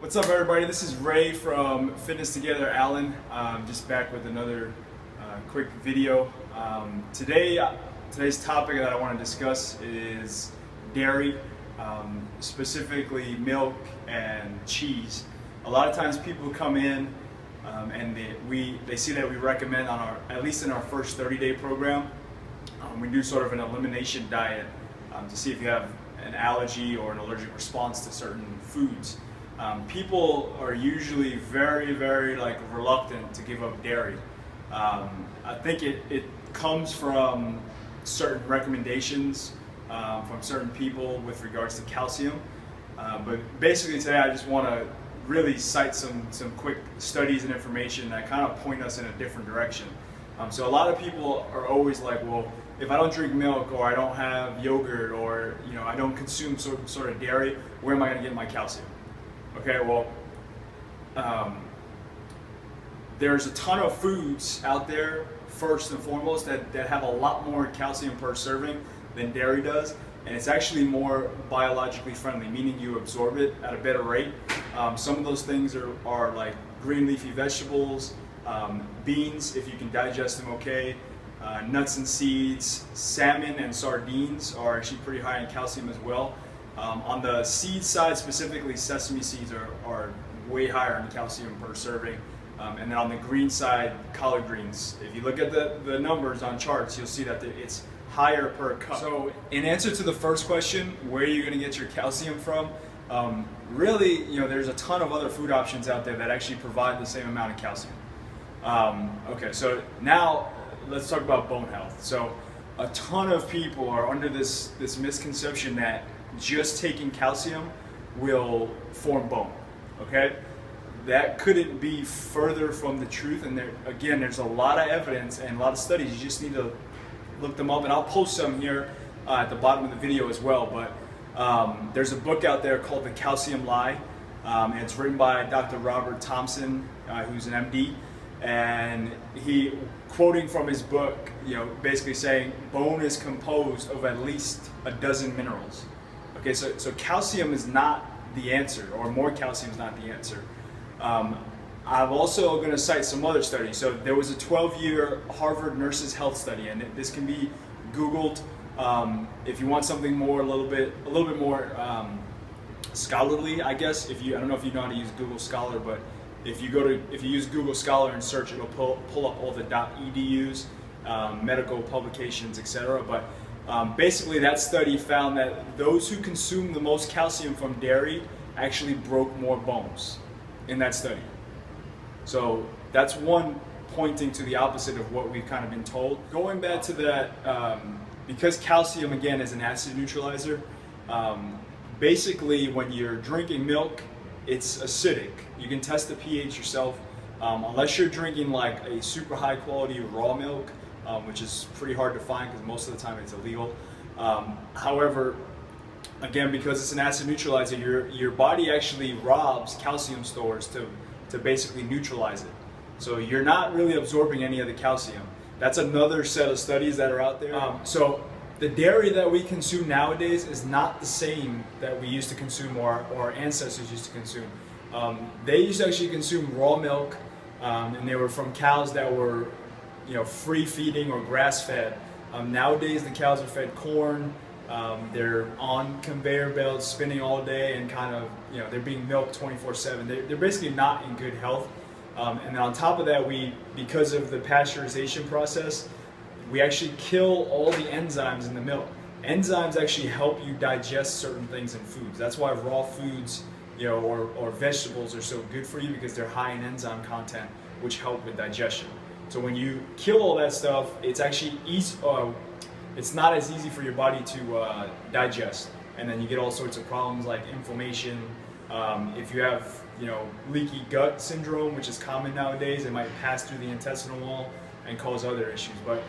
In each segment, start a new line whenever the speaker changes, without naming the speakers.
What's up, everybody? This is Ray from Fitness Together Allen. Just back with another quick video. Today's topic that I want to discuss is dairy, specifically milk and cheese. A lot of times people come in and they see that we recommend at least in our first 30-day program, we do sort of an elimination diet to see if you have an allergy or an allergic response to certain foods. People are usually very reluctant to give up dairy. I think it comes from certain recommendations from certain people with regards to calcium. But basically today I just want to really cite some quick studies and information that kind of point us in a different direction. So a lot of people are always like, well, if I don't drink milk or I don't have yogurt or I don't consume sort of dairy, where am I going to get my calcium? Okay, well, there's a ton of foods out there, first and foremost, that have a lot more calcium per serving than dairy does, and it's actually more biologically friendly, meaning you absorb it at a better rate. Some of those things are like green leafy vegetables, beans, if you can digest them okay, nuts and seeds, salmon and sardines are actually pretty high in calcium as well. On the seed side, specifically sesame seeds are way higher in calcium per serving. And then on the green side, collard greens. If you look at the numbers on charts, you'll see that it's higher per cup. So in answer to the first question, where are you going to get your calcium from? Really, there's a ton of other food options out there that actually provide the same amount of calcium. Okay, so now let's talk about bone health. So a ton of people are under this misconception that just taking calcium will form bone. Okay, that couldn't be further from the truth. And there's a lot of evidence and a lot of studies. You just need to look them up, and I'll post some here at the bottom of the video as well. But there's a book out there called The Calcium Lie, and it's written by Dr. Robert Thompson, who's an MD, and he, quoting from his book, basically saying bone is composed of at least a dozen minerals. Okay, so calcium is not the answer, or more calcium is not the answer. I'm also going to cite some other studies. So there was a 12-year Harvard Nurses Health Study, and this can be Googled if you want something more, a little bit more scholarly, I guess. I don't know if you know how to use Google Scholar, but if you use Google Scholar and search, it'll pull up all the .edus, medical publications, etc. But basically, that study found that those who consume the most calcium from dairy actually broke more bones in that study. So that's one pointing to the opposite of what we've kind of been told. Going back to that, because calcium again is an acid neutralizer, basically when you're drinking milk, it's acidic. You can test the pH yourself, unless you're drinking like a super high quality raw milk, which is pretty hard to find because most of the time it's illegal. However, again, because it's an acid neutralizer, your body actually robs calcium stores to basically neutralize it. So you're not really absorbing any of the calcium. That's another set of studies that are out there. So the dairy that we consume nowadays is not the same that we used to consume or our ancestors used to consume. They used to actually consume raw milk, and they were from cows that were free feeding or grass fed. Nowadays the cows are fed corn. They're on conveyor belts spinning all day and kind of they're being milked 24/7. They're basically not in good health. And then on top of that, because of the pasteurization process, we actually kill all the enzymes in the milk. Enzymes actually help you digest certain things in foods. That's why raw foods or vegetables are so good for you, because they're high in enzyme content, which help with digestion. So when you kill all that stuff, it's actually it's not as easy for your body to digest, and then you get all sorts of problems like inflammation. If you have leaky gut syndrome, which is common nowadays, it might pass through the intestinal wall and cause other issues. But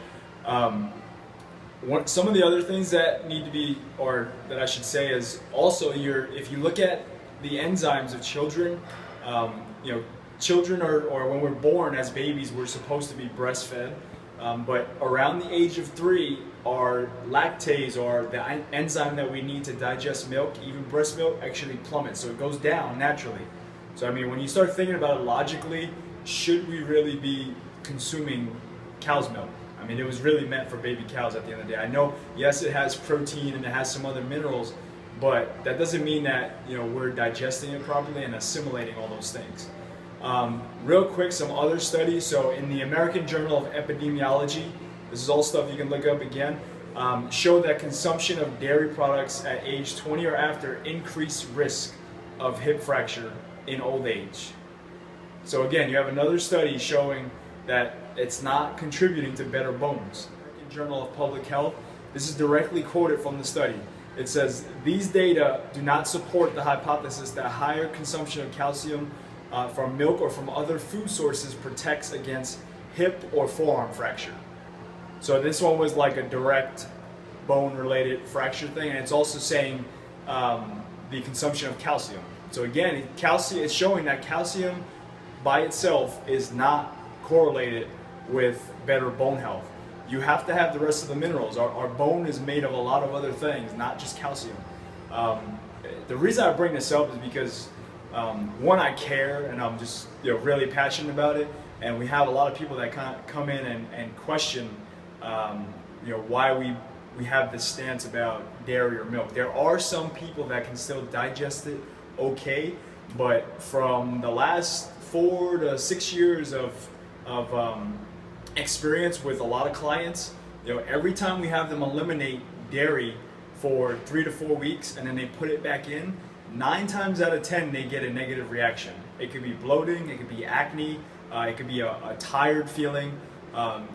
some of the other things that need to be, or that I should say, is also if you look at the enzymes of children, children or when we're born as babies, we're supposed to be breastfed. But around the age of 3, our lactase, or the enzyme that we need to digest milk, even breast milk, actually plummets. So it goes down naturally. So I mean, when you start thinking about it logically, should we really be consuming cow's milk? I mean, it was really meant for baby cows at the end of the day. I know, yes, it has protein and it has some other minerals, but that doesn't mean that, you know, we're digesting it properly and assimilating all those things. Real quick, some other studies. So in the American Journal of Epidemiology, this is all stuff you can look up again, show that consumption of dairy products at age 20 or after increased risk of hip fracture in old age. So again, you have another study showing that it's not contributing to better bones. American Journal of Public Health, this is directly quoted from the study. It says, these data do not support the hypothesis that higher consumption of calcium from milk or from other food sources protects against hip or forearm fracture. So this one was like a direct bone-related fracture thing, and it's also saying the consumption of calcium. So again, calcium is showing that calcium by itself is not correlated with better bone health. You have to have the rest of the minerals. Our bone is made of a lot of other things, not just calcium. The reason I bring this up is because one, I care, and I'm just really passionate about it. And we have a lot of people that come in and question why we have this stance about dairy or milk. There are some people that can still digest it okay, but from the last 4 to 6 years of experience with a lot of clients, every time we have them eliminate dairy for 3 to 4 weeks and then they put it back in, 9 times out of 10 they get a negative reaction. It could be bloating, it could be acne, it could be a tired feeling.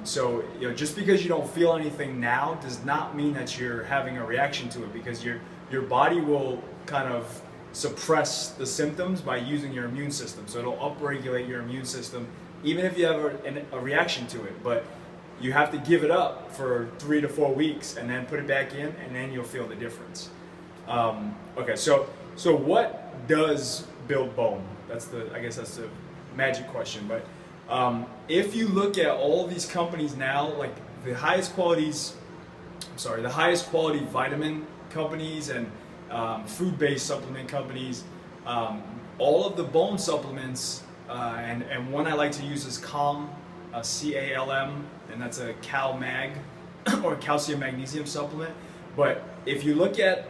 So just because you don't feel anything now does not mean that you're having a reaction to it, because your body will kind of suppress the symptoms by using your immune system. So it'll upregulate your immune system even if you have a reaction to it. But you have to give it up for 3 to 4 weeks and then put it back in, and then you'll feel the difference. Okay, so what does build bone? I guess that's the magic question. But if you look at all these companies now, like the highest quality vitamin companies and food-based supplement companies, all of the bone supplements, and one I like to use is CALM, C-A-L-M, and that's a CalMag or calcium magnesium supplement. But if you look at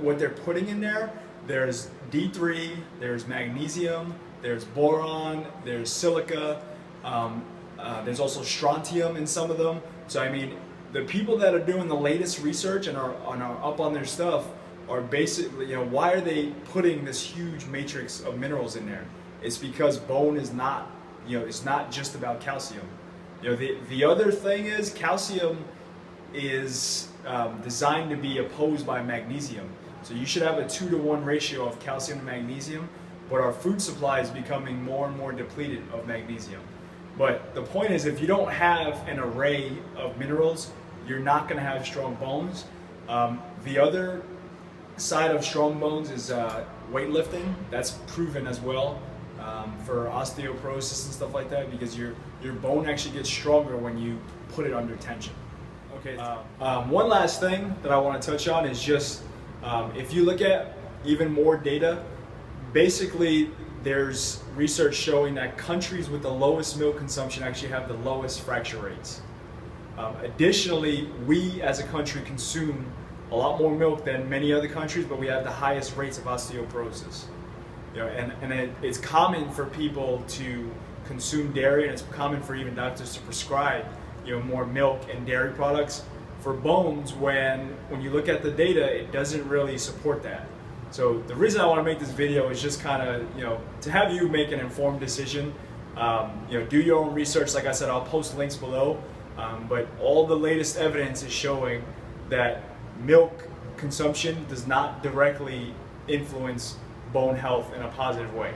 what they're putting in there, there's D3, there's magnesium, there's boron, there's silica, there's also strontium in some of them. So I mean, the people that are doing the latest research and are up on their stuff are basically, why are they putting this huge matrix of minerals in there? It's because bone is not, it's not just about calcium. The other thing is calcium is designed to be opposed by magnesium. So you should have a 2-to-1 ratio of calcium to magnesium, but our food supply is becoming more and more depleted of magnesium. But the point is, if you don't have an array of minerals, you're not going to have strong bones. The other side of strong bones is weightlifting. That's proven as well for osteoporosis and stuff like that, because your bone actually gets stronger when you put it under tension. Okay. One last thing that I want to touch on is just if you look at even more data, basically there's research showing that countries with the lowest milk consumption actually have the lowest fracture rates. Additionally, we as a country consume a lot more milk than many other countries, but we have the highest rates of osteoporosis. It's common for people to consume dairy, and it's common for even doctors to prescribe more milk and dairy products for bones when you look at the data, it doesn't really support that. So the reason I want to make this video is just kind of to have you make an informed decision. Do your own research. Like I said, I'll post links below, but all the latest evidence is showing that milk consumption does not directly influence bone health in a positive way.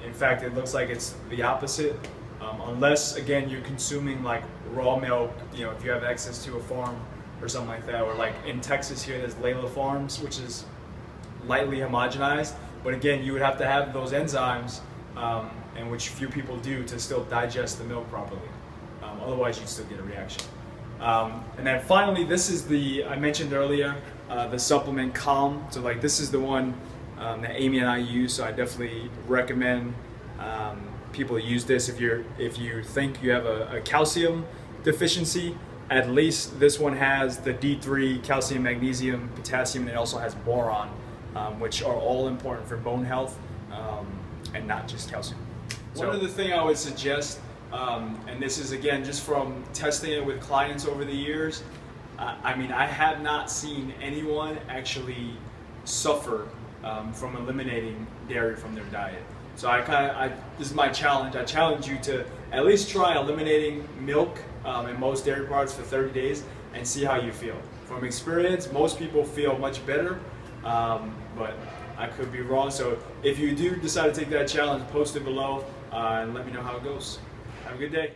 In fact, it looks like it's the opposite, unless again you're consuming like raw milk, if you have access to a farm or something like that, or like in Texas here there's Layla Farms, which is lightly homogenized, but again you would have to have those enzymes, and which few people do, to still digest the milk properly. Otherwise you'd still get a reaction. And then finally, this is I mentioned earlier, the supplement CALM. So like this is the one that Amy and I use. So I definitely recommend people use this if you think you have a calcium deficiency. At least this one has the D3, calcium, magnesium, potassium, and it also has boron, which are all important for bone health, and not just calcium. One other thing I would suggest, and this is again just from testing it with clients over the years, I mean, I have not seen anyone actually suffer from eliminating dairy from their diet. So this is my challenge. I challenge you to at least try eliminating milk and most dairy products for 30 days and see how you feel. From experience, most people feel much better, but I could be wrong. So if you do decide to take that challenge, post it below and let me know how it goes. Have a good day.